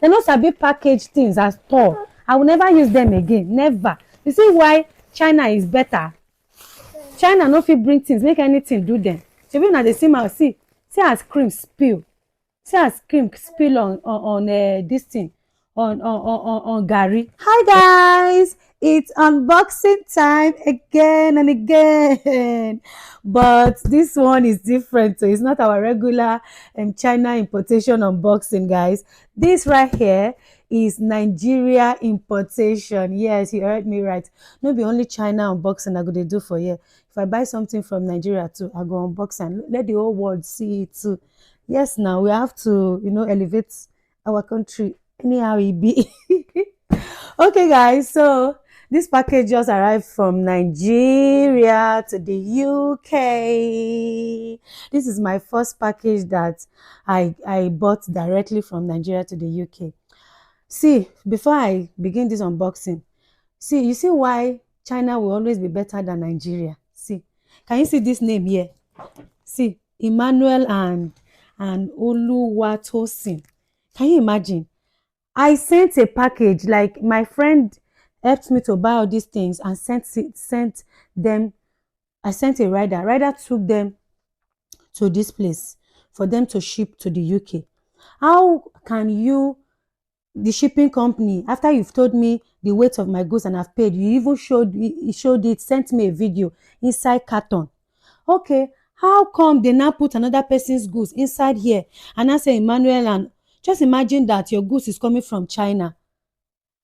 They no sabi package things at all. I will never use them again, never. You see why China is better? China no fit bring things, make anything do them. Shebi una dey see my see as cream spill. See as cream spill on this thing, on garri. Hi guys, it's unboxing time again and again. But this one is different. So it's not our regular China importation unboxing, guys. This right here is Nigeria importation. Yes, you heard me right. No be only China unboxing I go dey do for here. If I buy something from Nigeria too, I go unbox and let the whole world see it too. Yes, now we have to, elevate our country anyhow it be. Okay, guys, so this package just arrived from Nigeria to the UK. This is my first package that I bought directly from Nigeria to the UK. See, before I begin this unboxing, you see why China will always be better than Nigeria. See, can you see this name here? See, Emmanuel and Oluwatosin. Can you imagine? I sent a package, like my friend helped me to buy all these things and sent them. I sent a rider. Rider took them to this place for them to ship to the UK. How can you, the shipping company, after you've told me the weight of my goods and I've paid, you even showed it, sent me a video inside carton. Okay, how come they now put another person's goods inside here and I say Emmanuel, and just imagine that your goods is coming from China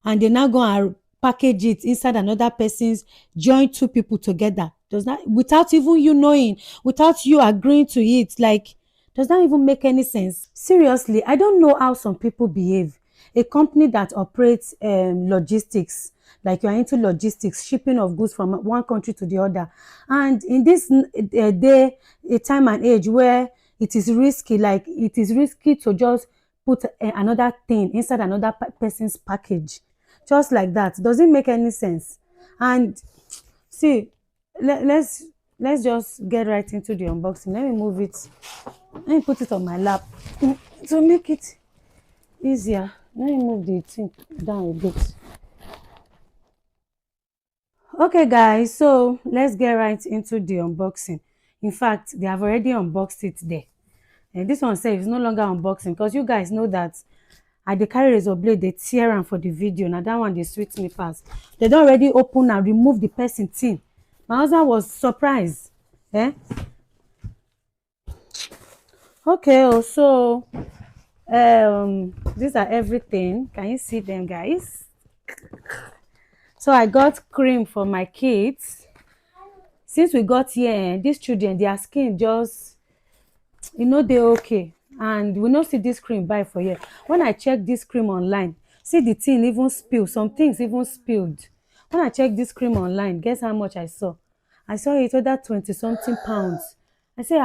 and they now go and package it inside another person's, join two people together. Does that, without even you knowing, without you agreeing to it, like, does that even make any sense? Seriously, I don't know how some people behave. A company that operates logistics, like you are into logistics, shipping of goods from one country to the other, and in this day, a time and age where it is risky, to just put another thing inside another person's package, just like that. Does it make any sense? And see, let's just get right into the unboxing. Let me move it. Let me put it on my lap to make it easier. Let me move the thing down a bit. Okay, guys, so let's get right into the unboxing. In fact, they have already unboxed it there. And this one says it's no longer unboxing because you guys know that I dey carry razor blade, they tear am for the video. Now that one they sweet me fast. They don't already open and remove the person thing. My husband was surprised. Okay, so these are everything. Can you see them, guys? So I got cream for my kids. Since we got here, these children, their skin just, they're okay. And we not see this cream buy for here. When I check this cream online, see the thing even spilled. Some things even spilled. When I check this cream online, guess how much I saw? I saw it other 20-something pounds. I say,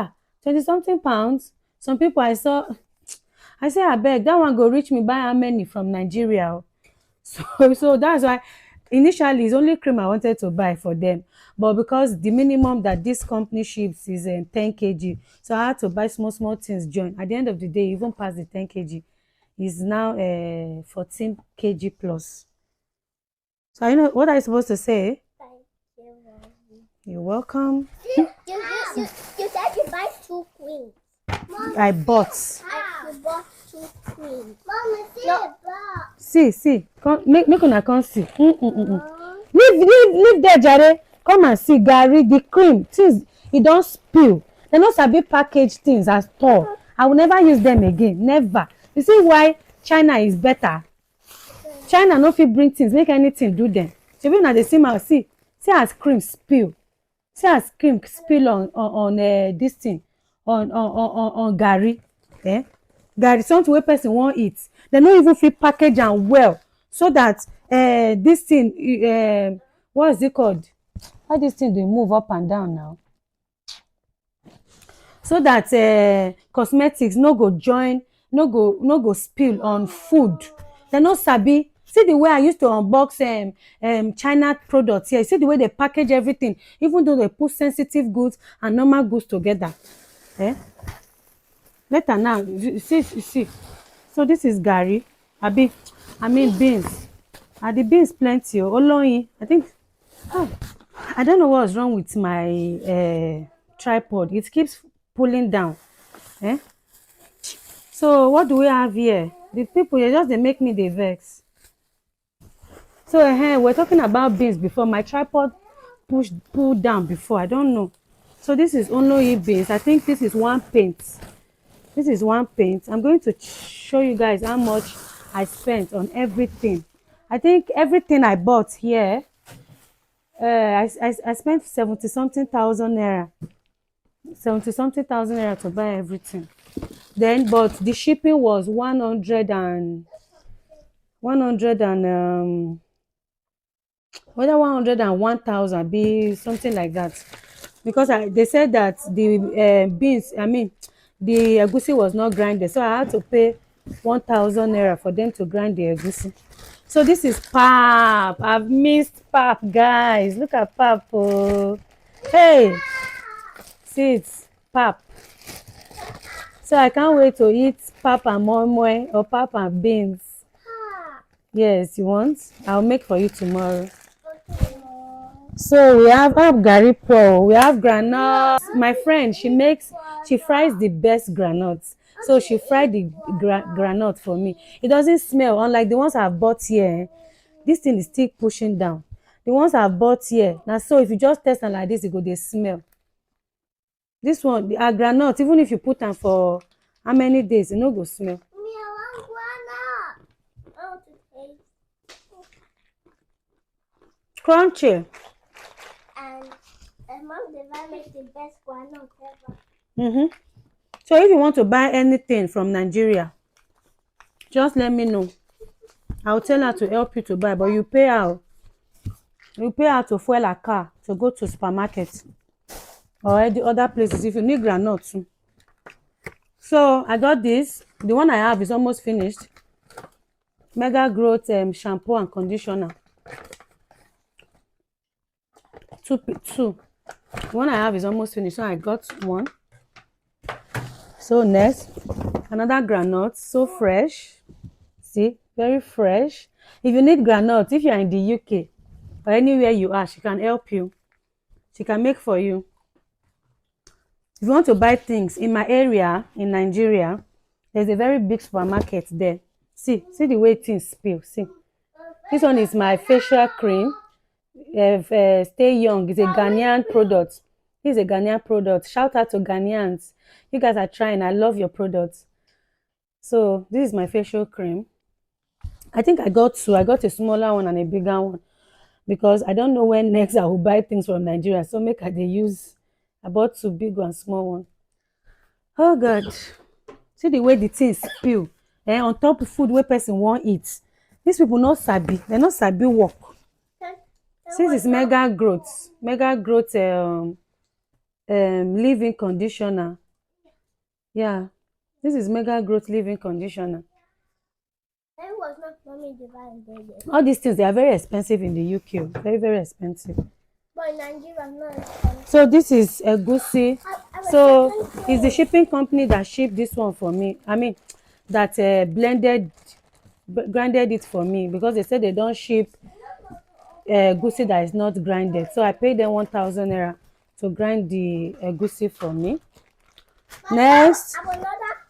20-something pounds? Some people I say, I beg, that one go reach me buy how many from Nigeria? So that's why initially it's only cream I wanted to buy for them, but because the minimum that this company ships is 10 kg, so I had to buy small things join. At the end of the day, even past the 10 kg, is now 14 kg plus. So you know what are you supposed to say? Thank you, Mommy. You're welcome. You said you buy 2 queens. Mom, I bought. You bought 2 queens. Mama, see the box. See. Come, make una come see. Leave there, Jare. Come and see, Gary, the cream. Things, it don't spill. They no sabi package things at all. I will never use them again. Never. You see why China is better? China no fit bring things, make anything do them. Shebi una dey see my see as cream spill. See as cream spill on this thing, on garri. Garri, something wey person wan eat. They no even fit package am well so that this thing, what is it called? How this thing dey move up and down now? So that cosmetics no go join, no go spill on food. They no sabi. See the way I used to unbox China products here. See the way they package everything, even though they put sensitive goods and normal goods together. Later now, you see. So this is garri. I mean beans. Are the beans plenty? Oloyin. I think. Oh, I don't know what's wrong with my tripod. It keeps pulling down. Eh? So what do we have here? The people they make me the vex. So we're talking about beans before. My tripod pulled down before. I don't know. So this is only beans. I think this is one paint. This is one paint. I'm going to show you guys how much I spent on everything. I think everything I bought here, I spent 70 something thousand naira. 70 something thousand naira to buy everything. Then, but the shipping was 100 and whether 101,000 be something like that, because they said that the beans, I mean the egusi was not grinded, so I had to pay 1,000 naira for them to grind the egusi. So this is pap. I've missed pap, guys. Look at pap. Oh. Hey, see, it's pap. So I can't wait to eat pap and moi or pap and beans. Yes, you want? I'll make for you tomorrow. So we have gari pro, we have granuts. My friend, she fries the best granuts. So she fried the granite for me. It doesn't smell, unlike the ones I've bought here. This thing is still pushing down. The ones I've bought here, now so if you just test them like this, it go they smell. This one, the granite, even if you put them for how many days, it no go smell. Crunchy. And mom, the van makes the best guano ever. So if you want to buy anything from Nigeria, just let me know. I'll tell her to help you to buy, but you pay her. You pay her to fuel a car to go to supermarket or the other places if you need granite too. So I got this. The one I have is almost finished. Mega Growth shampoo and conditioner. Two. The one I have is almost finished, so I got one. So next, another granite, so fresh. See, very fresh. If you need granite, if you are in the UK or anywhere you are, she can help you. She can make for you. If you want to buy things in my area in Nigeria, there's a very big supermarket there. See the way things spill. See, this one is my facial cream. Stay Young is a Ghanaian product. This is a Ghanaian product. Shout out to Ghanaians. You guys are trying. I love your products. So this is my facial cream. I think I got two. I got a smaller one and a bigger one because I don't know when next I will buy things from Nigeria. So make I use. I bought two big and small one. Oh God. See the way the things spill. On top of food where person won't eat. These people not sabi. They're not sabi work. This is Mega Growth leave-in conditioner. Yeah, this is Mega Growth leave-in conditioner. Was not mommy divided. All these things, they are very expensive in the UK. Very, very expensive. But in Nigeria, not expensive. So this is egusi. So it's the shipping company that shipped this one for me. I mean, that grinded it for me because they said they don't ship egusi that is not grinded. So I paid them 1,000 naira to grind the egusi for me. Next,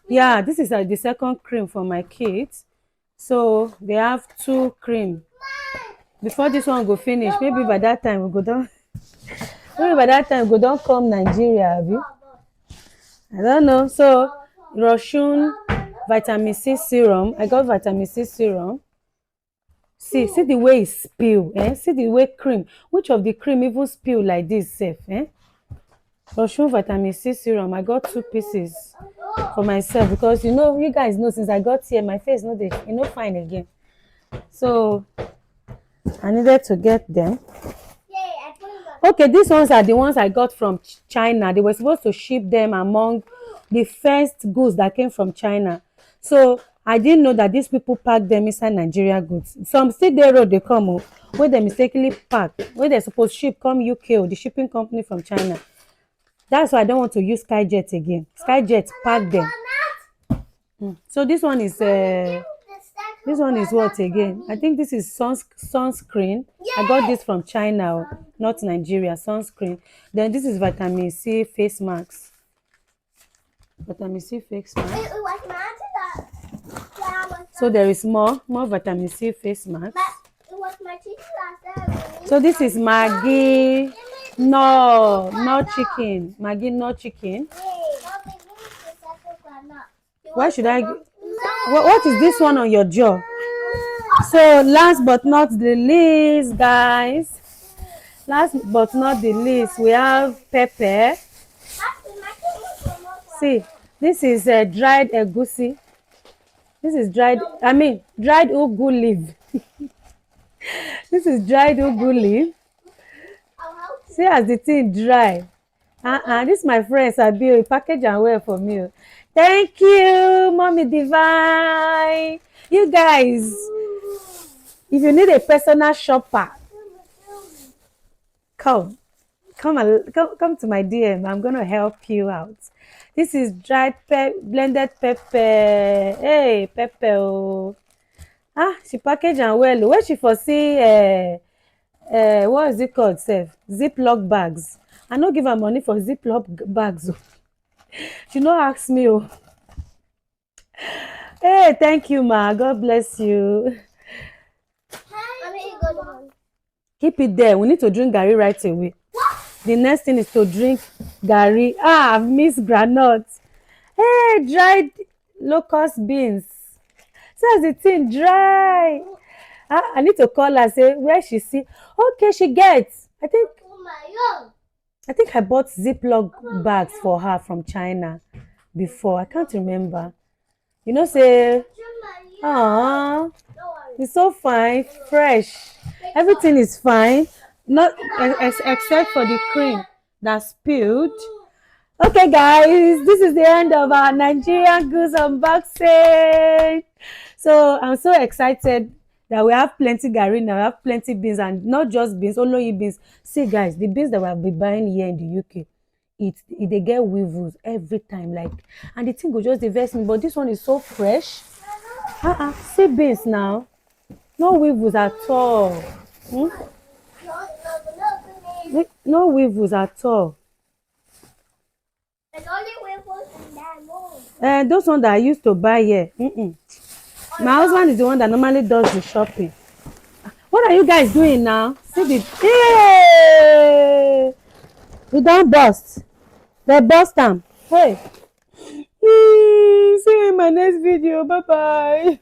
yeah, this is the second cream for my kids. So they have two cream. Before this one go finish, maybe by that time we go down. Maybe by that time we go down come Nigeria, have you? I don't know. So Roshun vitamin C serum. I got vitamin C serum. See the way it spill, see the way cream. Which of the cream even spill like this, safe, Roshun vitamin C serum. I got 2 pieces for myself because you guys know since I got here, my face no fine again. So I needed to get them. Okay, these ones are the ones I got from China. They were supposed to ship them among the first goods that came from China. So I didn't know that these people pack them inside Nigeria goods. Some still there road they come where they mistakenly pack, where they're supposed to ship come UK or the shipping company from China. That's why I don't want to use Skyjet again. Skyjet pack them. So this one is This one is what again? I think this is sunscreen. I got this from China, not Nigeria. Sunscreen. Then this is vitamin C face masks. Vitamin C face mask. So there is more vitamin C face masks. So this is Maggi. No, not chicken. Maggi, not chicken. Why should I? What is this one on your jaw? So last but not the least, guys. Last but not the least, we have pepper. See, this is dried egusi. This is dried ugu leaf. This is dried ugu leaf. See as the thing dry. This my friend Sabi, package and wear for me. Thank you, Mommy Divine. You guys, if you need a personal shopper, come to my DM. I'm gonna help you out. This is dried blended pepper. Hey, pepper. Oh. She package and well. Where she for see what is it called? Ziploc bags. I no give her money for Ziploc bags. She no ask me. Oh. Hey, thank you, ma. God bless you. Keep it there. We need to drink garri right away. The next thing is to drink garri. I've missed granuts. Hey, dried locust beans. So as the thing dry. I need to call her, say where she see. Okay, she gets. I think I bought Ziploc bags for her from China before. I can't remember. You know, say, it's so fine, fresh. Everything is fine, not except for the cream that spilled. Okay, guys, this is the end of our Nigerian goods unboxing. So I'm so excited that we have plenty garri now, we have plenty beans, and not just beans, only beans. See, guys, the beans that we'll be buying here in the UK, they get weevils every time, like, and the thing will just vex me. But this one is so fresh. See beans now, no weevils at all. No weevils at all. Those ones that I used to buy here. My husband is the one that normally does the shopping. What are you guys doing now? See the hey! We don't bust. They bust them. Hey. See you in my next video. Bye bye.